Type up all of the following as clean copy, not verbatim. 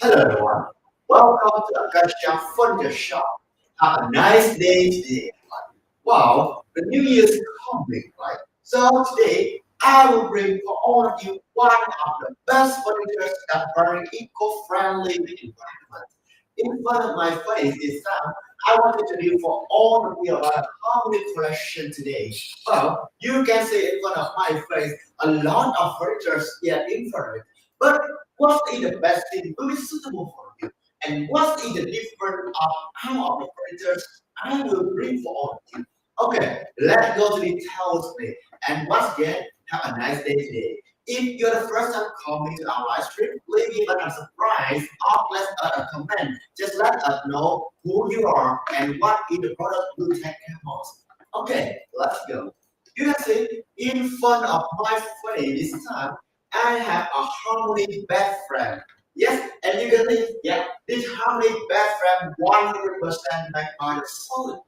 Hello everyone. Welcome to Akasha Furniture Shop. Have a nice day today. Wow, the new year is coming, right? So today I will bring for all of you one of the best furniture that very eco-friendly environment. In front of my face is Sam. I wanted to do for all of you about harmony collection today. Well, you can see in front of my face a lot of furniture here in front of it. But what is the best thing will be suitable for you? And what is the difference of how the furniture I will bring for all of you? Okay, let's go to the details today. And once again, have a nice day today. If you're the first time coming to our live stream, please give us a surprise or let us a comment. Just let us know who you are and what is the product you take care of. Okay, let's go. You can see in front of my face this time, I have a harmony bed frame. Yes, and you can see, yeah, this harmony bed frame 100% made by the solid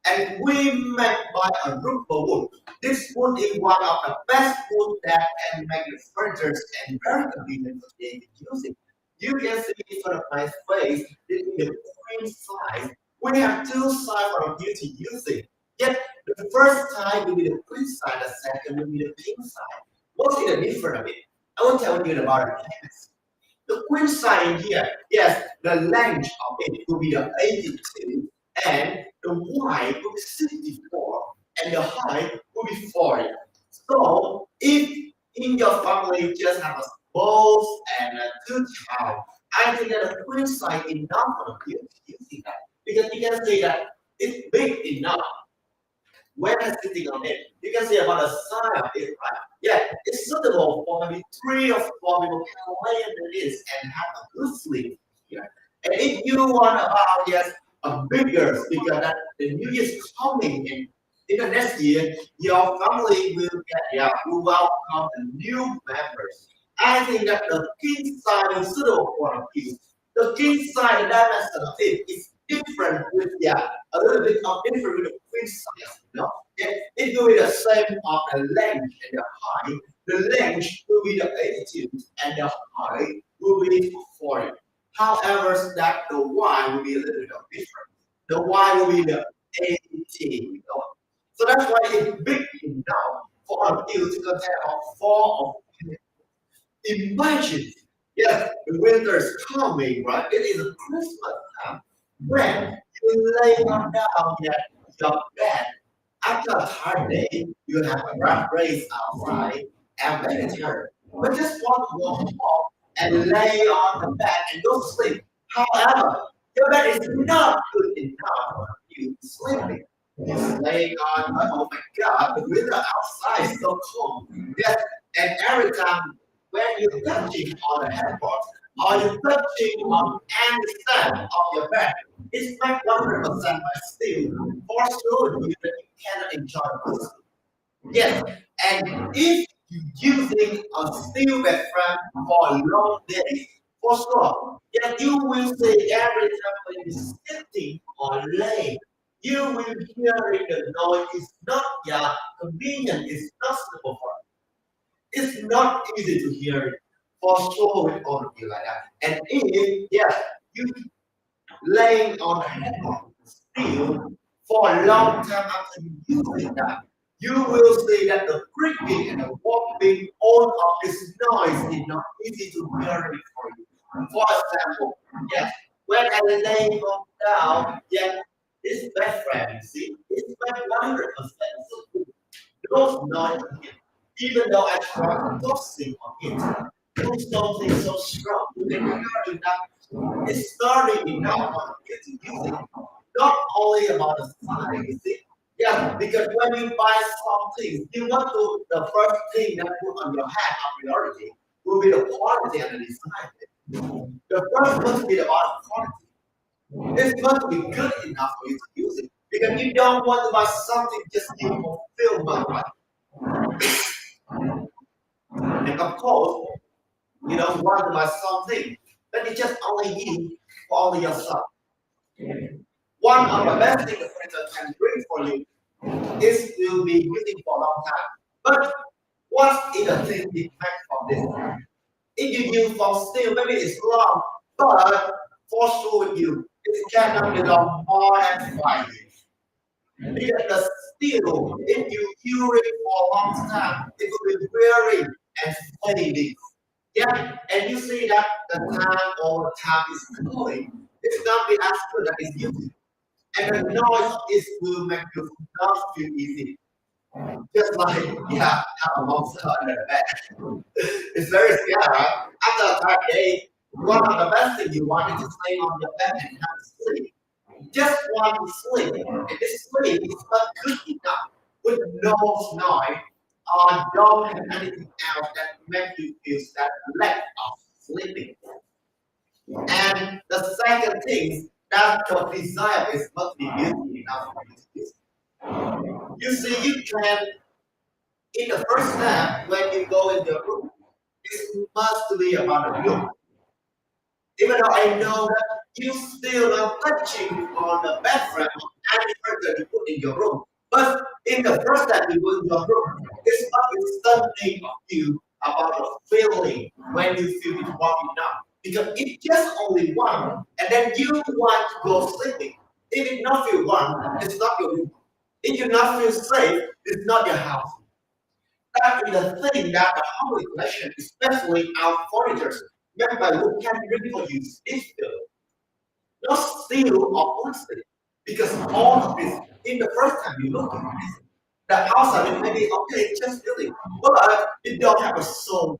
and we make by a rubber wood. This wood is one of the best wood that can make the furniture and very convenient for daily using. You can see in front of my face, this is the queen size. We have two sizes for you to use it. Yet the first side will be the queen side, the second will be the king side. What is the difference of it? I will tell you about it next. The queen side here, yes, the length of it will be the 82 and the wide will be 64 and the height will be 40. So if in your family just have a spouse and two child, I think that a queen size enough for you to see that because you can see that it's big enough when I'm sitting on it. You can see about the size of it, right? Yeah, it's suitable for maybe 3 or 4 people can lay in this and have a good sleep here. And if you want about yes a bigger speaker that the new year is coming in the next year, your family will get will welcome the new members. I think that the king size is suitable for you. The king size dimension of it is different with a little bit of different with the queen size. It will be the same of the length and the height. The length will be the 82 and the height will be 40. However, that the Y will be a little bit different. The Y will be the 18. So that's why it's big enough for a deal to contain a four of imagine. Yes, the winter is coming, right? It is a Christmas time when you lay down your bed after a hard day, you have a rough race outside and very tired. But just want to go home and lay on the bed and go sleep. However, your bed is not good enough for you sleeping. Just laying on, oh my God, the weather outside is so cold. Yes, and every time when you're touching on the headboard or you're touching on any stand of your bed, it's not 100% but still for sure you cannot enjoy the food. Yes, and if you're using a steel bed frame for a long day, for sure, yeah, you will see every time when you're sitting or laying, you will hearing the noise. It's not convenient. It's not suitable for it's not easy to hear it for sure with all of you like that. And if you laying on the headboard still for a long time after you using that, you will see that the creaking and the whopping, all of this noise is not easy to hear it for you. For example, when I lay on down, this bed frame, you see, it's like 100% so those noise even though I try focusing on it, do something so strong. You can hear enough. It's starting enough on you to use it. Not only about the size, you see. Yeah, because when you buy something, you want to the first thing that put on your hand of priority will be the quality and the design. The first must be about quality. It's must be good enough for you to use it. Because you don't want to buy something just to fulfill my and of course, you don't want to buy something that you just only need for only yourself. One of the best things the printer can bring for you is you'll be using for a long time. But what is the thing effect from this? If you use for steel, maybe it's long, But for sure with you, it cannot belong more than 5 years. Because still, if you use it for a long time, it will be wearing and fading. Yeah, and you see that the time over time is going. It's not be as good as it used to. And the noise is will make you not feel easy. Just like, yeah, have a monster under the bed. It's very scary, right? After a hard day, one of the best things you want is to lay on your bed and have sleep. Just want to sleep. And this sleep is not good enough with no noise or don't have anything else that makes you feel that lack of sleeping. And the second thing that the desire is must be beauty enough for you to do. You see, you can in the first step when you go in the room, it must be about the room. Even though I know that you still are touching on the background of any further you put in your room. But in the first step you go in your room, it's not something of you about the feeling when you feel it walking down. Because it's just only one, and then you want to go sleeping. If it not feel one, it's not your room. If you not feel safe, it's not your house. That is the thing that the Harmony Collection, especially our furnitures, made by wood can bring for you this feel. Not steel or plastic. Because all of this, in the first time you look at this, the outside may be okay, just building, but it don't have a soul.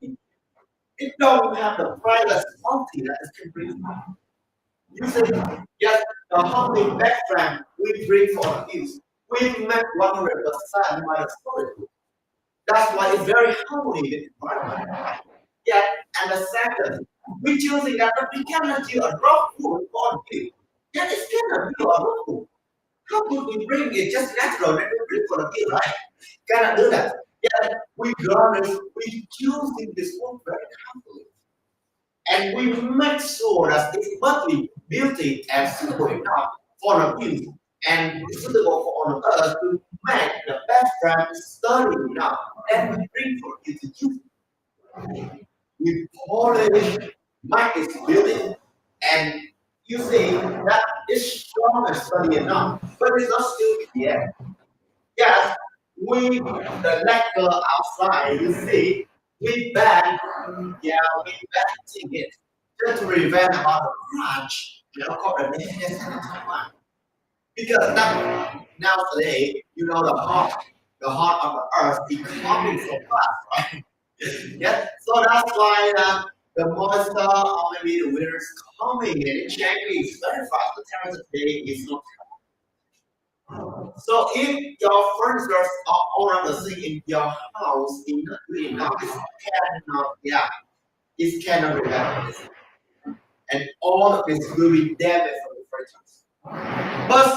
It don't have the brightest quality that it can bring. You say, yes, the Harmony background we bring for use. We make 100% by storage. That's why it's very harmony with the environment. Yeah, and the second, we choosing that we cannot do a raw food on you. Yeah, it's cannot do a raw food. How could we bring it just natural and we bring for the kid, right? Cannot do that. Yeah, we garnish, we choosing this food very carefully. And we make sure that it must be beauty and suitable enough for the youth and suitable for us to make the best brand sturdy enough and we bring for you to use. We polish, make it building, and you see that it's strong and sturdy enough, but it's not still yet. Yes, we the lacquer outside, you see, we ban, yeah, we banning it just to prevent about the crunch, called the nakedness and the Taiwan. Because that nowadays, the heart of the earth is coming so fast, right? Yeah, so that's why the moisture or maybe the winter is coming and it changes very fast. The temperature today is not. So if your furniture are all around the thing in your house is not good enough, it cannot prevent this. And all of this will be damaged from the furniture. But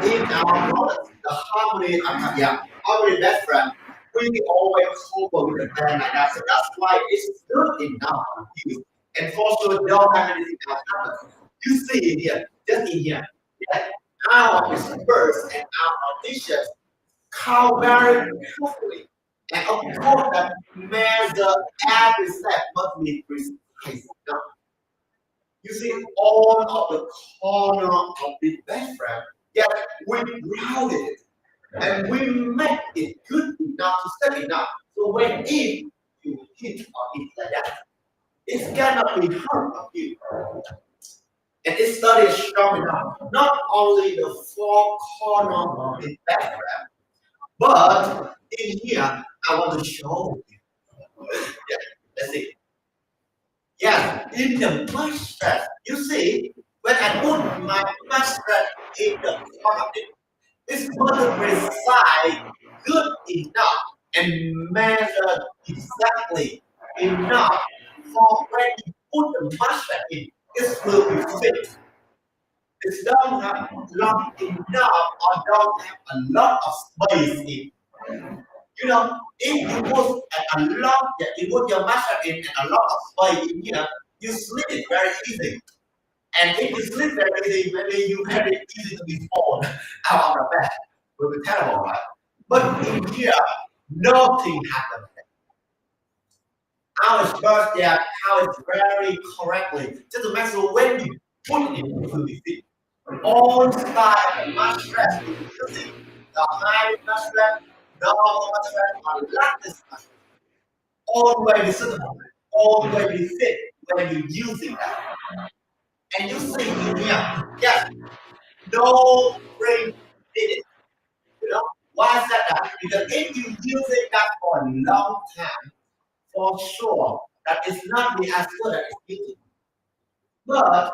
in our products, the harmony, harmony best friend, we always cover with a band like that. So that's why it's good enough to use. And also don't have anything else happen. You see in here, just in here, yeah, our disperse and our dishes count very carefully. And of course, that measure every step must be precise. Now, you see all of the corner of the background, yet we rounded it and we make it good enough to set enough. So when if you hit on it like that, it cannot be hurt of you. And this study is strong enough, not only the four corners of the background, but in here, I want to show you. Yeah, let's see. Yeah, in the mustache. You see, when I put my mustache in the pocket, it's going to precise good enough and measure exactly enough for when you put the mustache in, it will be fit. It don't have long enough or don't have a lot of space in. If you put a lot, you put your muscle in and a lot of space in here, you slip it very easy. And if you slip very easy, maybe you have it easy to be fallen out of the bed. It will be terrible, right? But in here, nothing happens. How it's birth there, how it's very correctly. Just to make sure when you put it in, it will be fit. All style and mattress using the high mattress, normal mattress, or lattice mattress. Always suitable, always fit when you're using that. And you see in here, yes, no spring needed. You know, why is that? Because if you using that for a long time, for sure, that is not the answer that is using. But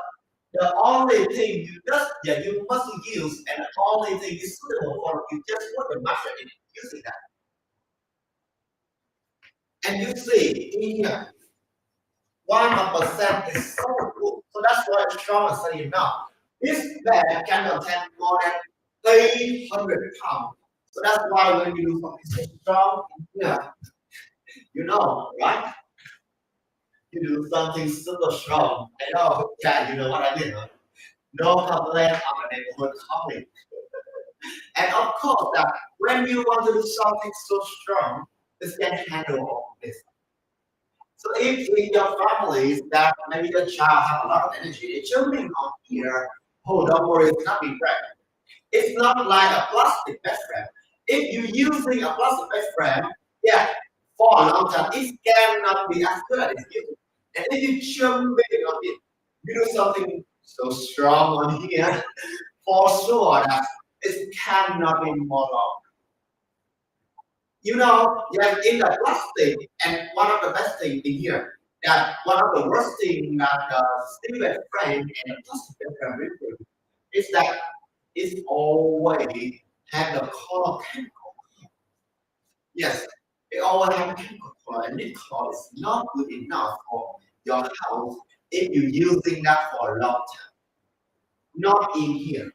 the only thing you just yeah, you must use, and the only thing is suitable for you just put the muscle in using that. And you see in here, 1% is so good. So that's why strong is saying now. This bag can contain more than 800 pounds. So that's why when you do something so strong, yeah, you know, right? You do something super strong. I know, yeah, you know what I mean. Huh? No complaint on the neighborhood calling. And of course, that when you want to do something so strong, this can handle all this. So if in your families that maybe your child have a lot of energy, they jumping on here, oh, don't worry, it's not being pregnant. It's not like a plastic bed frame. If you're using a plastic bed frame, yeah, for a long time, it cannot be as good as you. And if you jumping on it, you do something so strong on here, for sure that it cannot be more long. You know, yeah, in the plastic, and one of the best things in here, that one of the worst thing that the steel frame and the plastic frame will do is that it's always have the color chemical. Yes, it always have chemical color, and this color is not good enough for your house if you're using that for a long time. Not in here.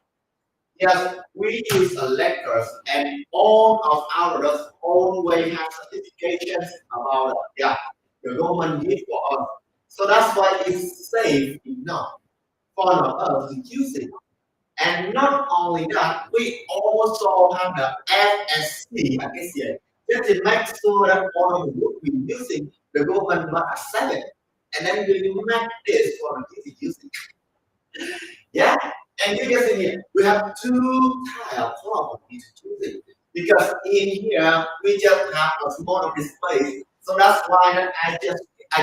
Yes, we use electors, and all of ours always have certifications about it. Yeah, the government give for us. So that's why it's safe enough for us to use it. And not only that, we also have the FSC, I guess, yeah, just to make sure that all of the work we're using, the government must accept it. And then we make this for the kids using. Yeah, and you can see here, we have two types of properties to choose it. Because in here, we just have a small of the space. So that's why that I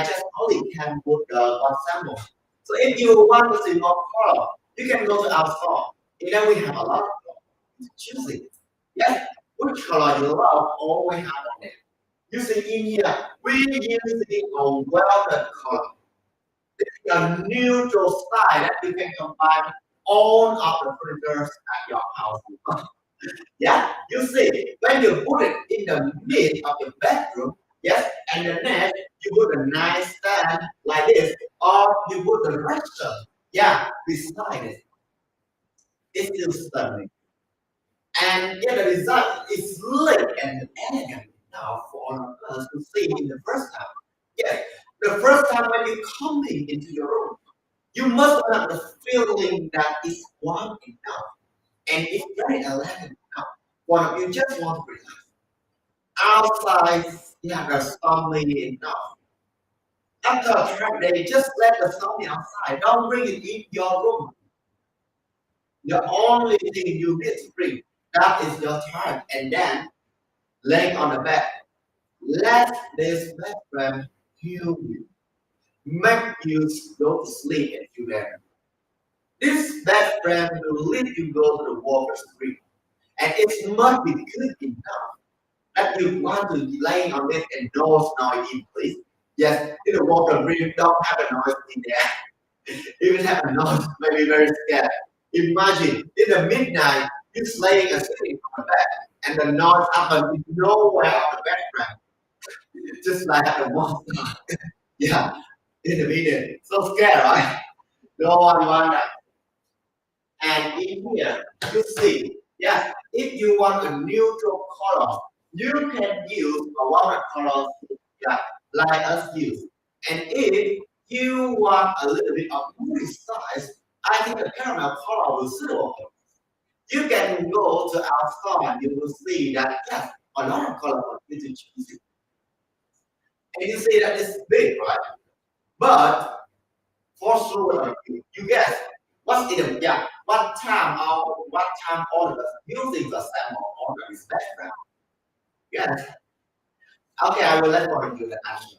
just only can put one sample. So if you want to see more color, you can go to our store. And then we have a lot of color to choose it. Yes, which color you love, always have on it. You see in here, we use it on welded color a neutral style that you can combine all of the furniture at your house. Yeah, you see, when you put it in the mid of your bedroom, yes, and the next you put a nice stand like this, or you put the restroom, yeah, beside it. It's still stunning. And yeah, the result is slick and elegant now for all of us to see in the first time. Yes, the first time when you coming into your room, you must have the feeling that it's warm enough and it's very elegant enough. One of you just want to relax. Outside, yeah, there's sunny enough. After a track day, just let the sun outside. Don't bring it in your room. The only thing you need to bring, that is your time. And then laying on the bed. Let this bed frame heal you. Make you go to sleep and feel better. This bed frame will let you go to the water street. And it must be good enough that you want to be laying on it and no noise, please. Yes, in the water street, don't have a noise in there. Even have a noise, maybe very scared. Imagine in the midnight, you're laying and sitting on the bed, and the noise happens nowhere on the bed frame. Just like at the monster. Yeah, in the video. So scared, right? No one want that. And in here, you see, yes, if you want a neutral color, you can use a watercolor yeah, like us use. And if you want a little bit of movie size, I think the caramel color will suitable. You can go to our store and you will see that yes, a lot of color for you to choose. And you see that it's big, right? But for sure, you guess what's in the yeah, what time all of us using the sample on this background? Yes. Okay, I will let one of you the answer.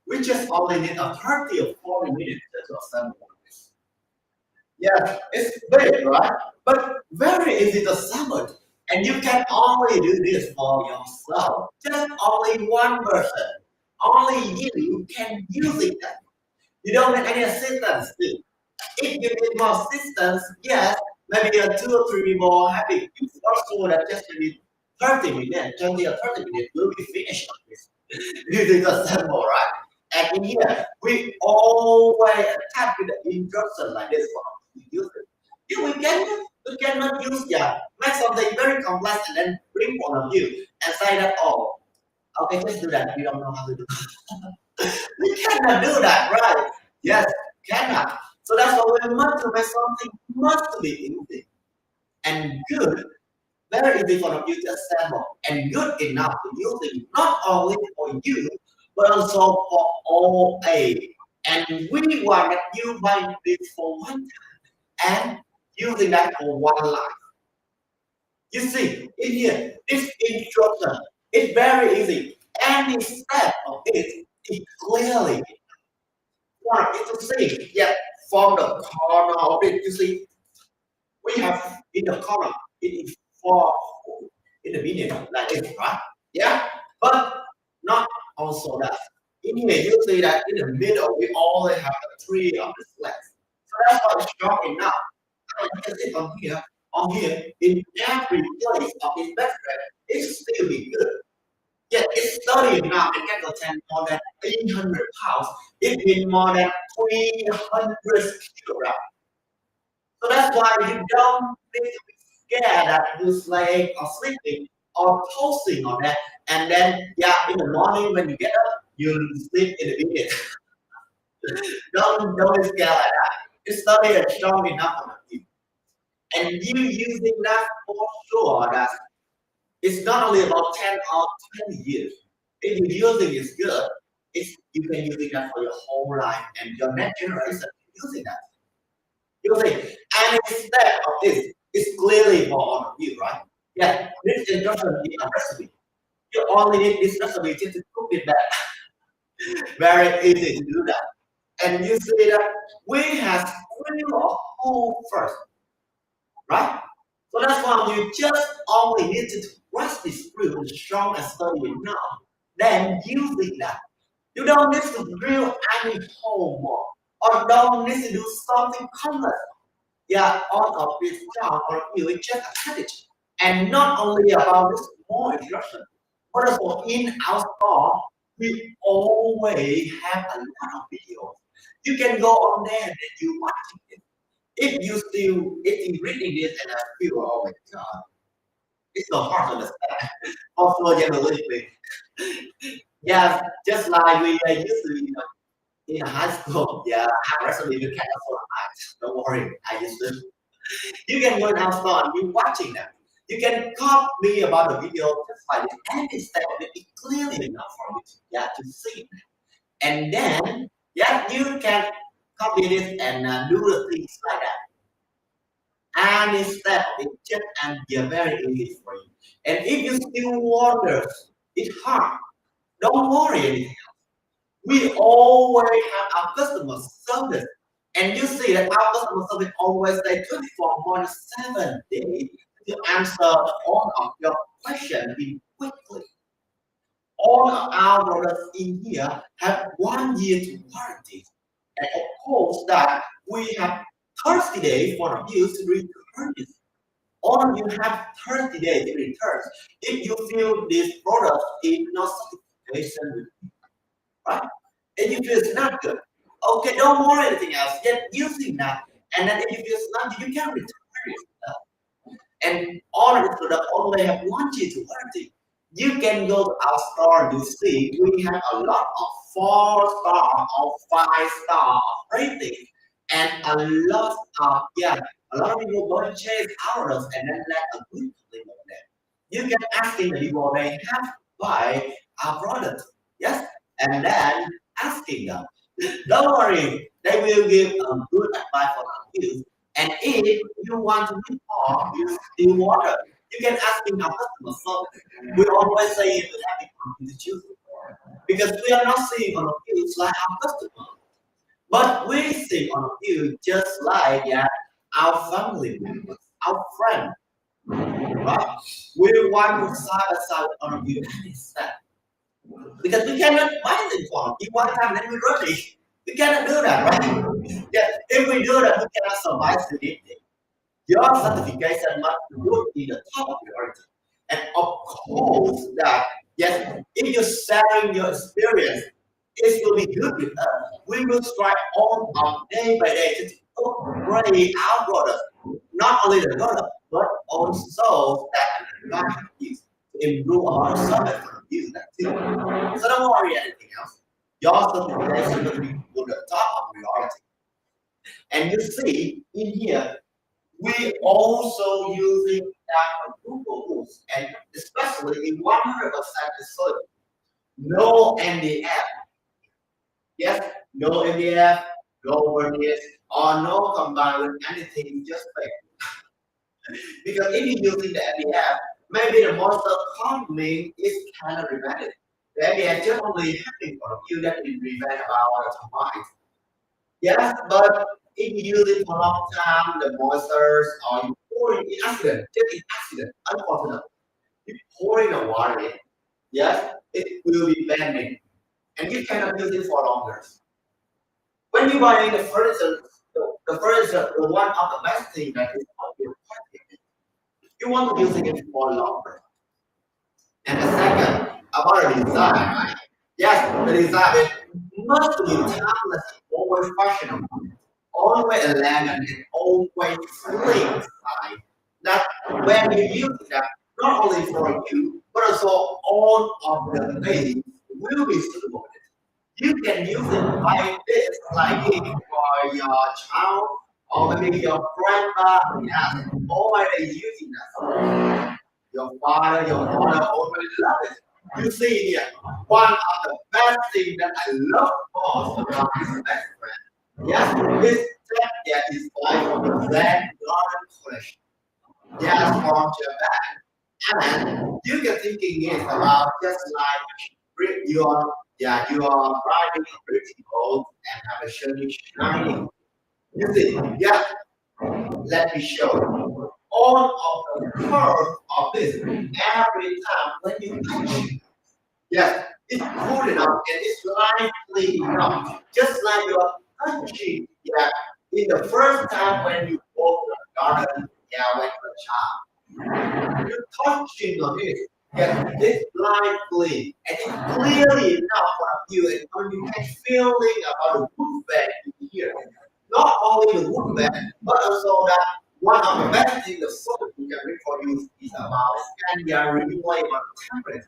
We just only need a 30 or 40 minutes to assemble this. Yeah, it's big, right? But very easy to assemble. And you can only do this for yourself. Just only one person. Only you can use it. You don't need any assistance. If you need more assistance, yes, maybe a 2 or 3 more happy. You also that just maybe 30 minutes, 20 or 30 minutes will be finished on this. Using the symbol, right? And in here, we always attach with the instruction like this for to use it. If we cannot use make something very complex and then bring one of you and say that, oh, okay, just do that. We don't know how to do it. We cannot do that, right? Yes, cannot. So that's why we must to make something must be easy and good, very easy for you to assemble and good enough to use it not only for you but also for all A. And we want that you buy this for one time and using that for one life. You see, in here, this instruction is very easy. Any step of it is clearly for you to see. Yeah, from the corner of it, you see, we have in the corner, it is four in the middle, like this, right? Yeah, but not also that. In here, you see that in the middle, we only have the three of the slats. So that's why it's strong enough. And you can see on here, in every place of this background, it's still be good. Yet it's sturdy enough, it can contain more than 800 pounds. It means more than 300 kilograms. So that's why you don't need to be scared that you're slaying or sleeping or tossing on that. And then, yeah, in the morning when you get up, you sleep in the bed. Don't be scared like that. It's not even strong enough on you. And you using that for sure that it's not only about 10 or 20 years. If you're using it good, you can use it that for your whole life and your next generation using that. You see, and instead of this, it's clearly for all of you, right? Yeah, this instruction is a recipe. You only need this recipe just to cook it back. Very easy to do that. And you see that we have screwed a hole first, right? So that's why you just only need to press the screw strong and sturdy enough. Then using that. You don't need to drill any hole more. Or don't need to do something complex. Yeah, all of this job or you just attach it. And not only about this small instruction, but also in our store, we always have a lot of videos. You can go on there and you watching it. If you reading this and I feel, oh my god, it's so hard to understand. Also, yeah, believe me. Yeah, just like we used to, in high school, yeah, I recently you can also don't worry, I used to. You can learn how to you watching them. You can copy about the video just like this. Any step of it is clearly enough for you to see. And then, yeah, you can copy this and do the things like that. Any step of it just and be very easy for you. And if you still wonder, it's hard. Don't worry anything. We always have our customer service. And you see that our customer service always say 24 more than 7 days to answer all of your questions quickly. All of our products in here have 1 year to warranty. And of course that we have 30 days for you to return it. All of you have 30 days to return. If you feel this product is not satisfaction with you, right? And you feel it's not good. Okay, don't worry anything else. Just using that. And then if you feel it's not good, you can return it. And all of the product only have 1 year to warranty. You can go to our store to see we have a lot of 4-star or 5-star rating. And a lot of people go to chase ours and then let a good people there. You can ask the people they have buy our product. Yes, and then asking them. Don't worry, they will give good advice for you. And if you want to drink more, you still water. You can ask in our customer service. We always say we have to choose because we are not seeing on a field like our customer, but we see on a field just like our family members, our friends, right? We want to side by side on a field understand because we cannot buy the form in one time then we run it. We cannot do that, right? Yeah, if we do that, we cannot survive the day. Your certification must be the top of priority. And of course, that yes, if you're sharing your experience, it will be good with us. We will strive on day by day to upgrade our product, not only the product, but also that environment is to improve our service for the user too. So don't worry anything else. Your certification will be the top of priority. And you see in here, we also using that Google rules, and especially in 100% search, no MDF. Yes, no MDF, no verniers, or no combined with anything, just fake. Because if you're using the MDF, maybe the monster coming is kind of prevented. The MDF just only happening for you that will prevent about the termites. Yes, but if you use it for a long time, the moistures or you pour it in accident, just in accident, unfortunately, you pour in the water in, yes, it will be bending and you cannot use it for longer. When you buy the furniture, the furniture, the one of the best thing that is on your pocket, you want to use it for longer. And the second, about the design, right? Yes, the design is must be timeless, always fashionable, always elegant, and always slick design. That when you use that, not only for you, but also all of the ladies will be suitable with it. You can use it like this, like it for your child, or maybe your grandpa, yes, always using that. Your father, your mother always love it. You see here, one of the best things that I love most about this best friend. Yes, is that is like from the Zen Garden collection. Yes, from Japan. And you can thinking is about just like you are riding a pretty boat and have a shiny. You see, yeah, let me show you. All of the curve of this every time when you touch it. Yes, it's cool enough and it's lively enough. Just like you're touching, yeah, in the first time when you walk the garden, yeah, when you're a child. You're touching on it. Yeah, it's lively and it's clearly enough for you and when you can feeling about the wood bed in here. Not only the wood bed, but also that one of the best things the soil we can read for you is about Scandinavia renewable temperature.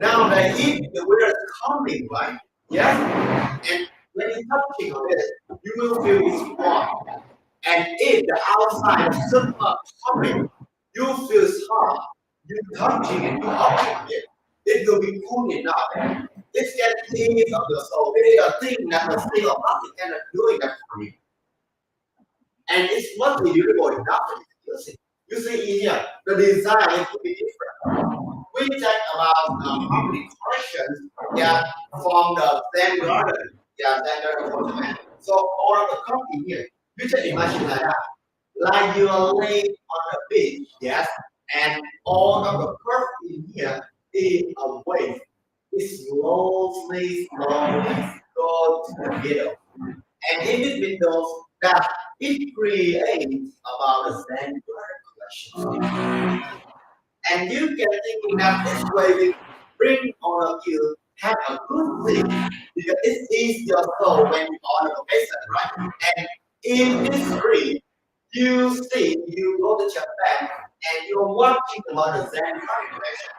Now the heat, the winter is coming, right? Yes? And when you're touching on it, you will feel it's warm. And if the outside is coming, you feel it's hot. You're touching it, you're touching it. It will be cool enough. It's that thing of the soul. It is a thing that the thing of nothing cannot doing that for you. And it's not beautiful enough. You see here, the design could be different. We check about how many collections, yeah, from the Zen Garden, yeah, Zen Garden for Japan. So all of the company here, you just imagine like you are laying on the beach, yes, and all of the curve in here is a wave. It slowly go to the middle. And in between those, that it creates about the Zen Garden collection. And you can thinking that this way will bring all of you have a good thing because it is your soul when you are on vacation, right? And in this dream, you see you go to Japan and you're watching about the Zen conversation,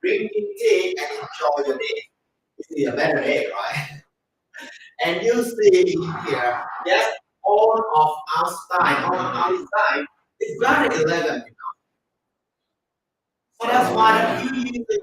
drinking tea and enjoy your day. You see a better day, right? And you see here, yes, all of our style, all of our design is very elegant. So that's why you use the